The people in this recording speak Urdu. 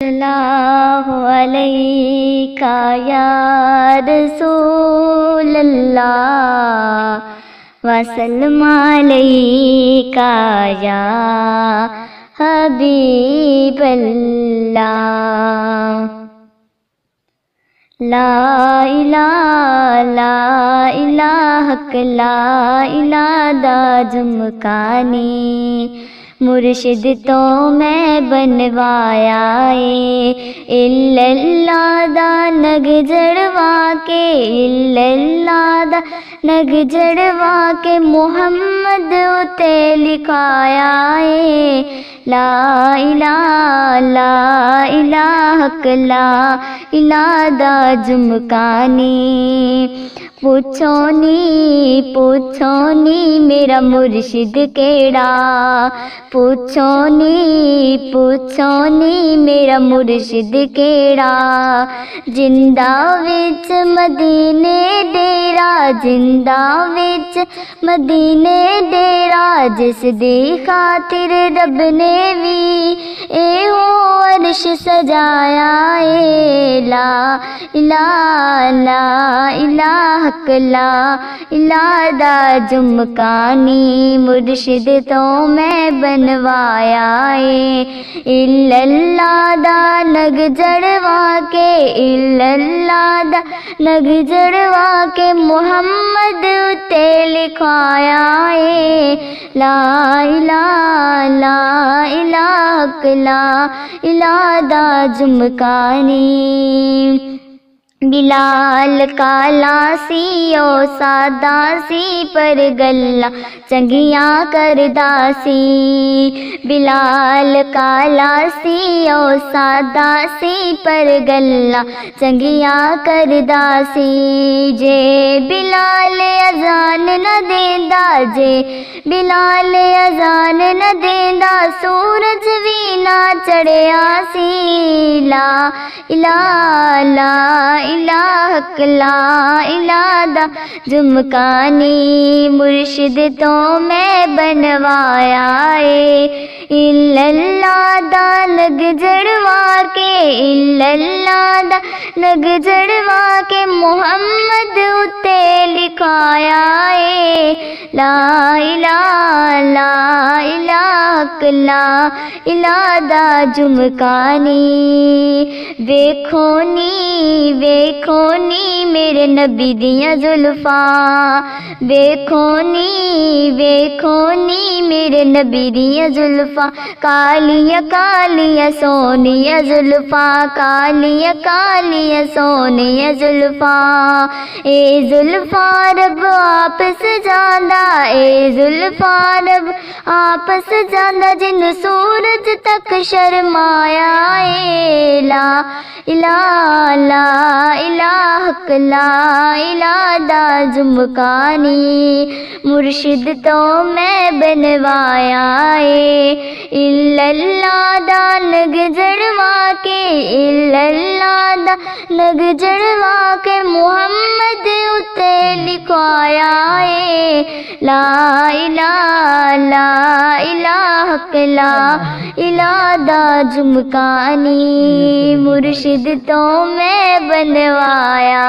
اللہ علیکہ یا رسول اللہ وسلم علیکہ یا حبیب اللہ۔ لا الہ لا الہ حق لا الہ دا جمکانی مرشد تو میں بنوایا الا اللہ دا نگ جڑوا کے الا اللہ دا نگ جڑوا کے محمد اتے لکھایا لا الہ لا الہ حق لا الہ دا جمکانی پوچھو نی میرا مرشد کیڑا پوچھو نی میرا مرشد کیڑا جندہ وچ مدینے ڈیرا جندہ وچ مدینے ڈیرا جس دی خاطر رب نے بھی اے ہو عرش سجایا لا الہ لا الہ حق لا الہ دا جمکانی مرشد تو میں بنوایا الا اللہ دا نگ جڑوا کے الا اللہ دا نگ جڑوا کے محمد اتے لکھایا لا الہ لا الہ حق لا الہ دا جمکانی بلال کالا سی او سادہ سی پر گلا چنگیاں کردا سی بلال کالا سی او سادہ سی پر گلا چنگیاں کردا سی جے بلال اذان نہ دیندا جے بلال اذان نہ دیندا سورج وی نہ چڑھیا سی لا الہ لا الہ حق لا الہ دا جمکانی مرشد تو میں بنوایا الا اللہ دا نگ جڑوا کے الا اللہ دا نگ جڑوا کے محمد اتے لکھایا لا الہ لا الہ حق لا الہ دا جمکانی ویکھو نی میرے نبی دیاں زلفاں ویکھو نی میرے نبی دیاں زلفاں کالیاں کالیاں سونیاں زلفاں کالیاں کالیاں سونیاں زلفاں اے زلفاں رب آپ سجاندا اے زلفاں رب آپ سجاندا جن سورج تک شرمایا لا الہ لا الہ حق لا الہ دا جمکانی مرشد تو میں بنوایا الا اللہ دا نگ جڑوا کے الا اللہ دا نگ جڑوا کے محمد اتے لکھوایا لا الہ لا الہ حق لا الہ دا جمکانی مرشد تو میں بنوایا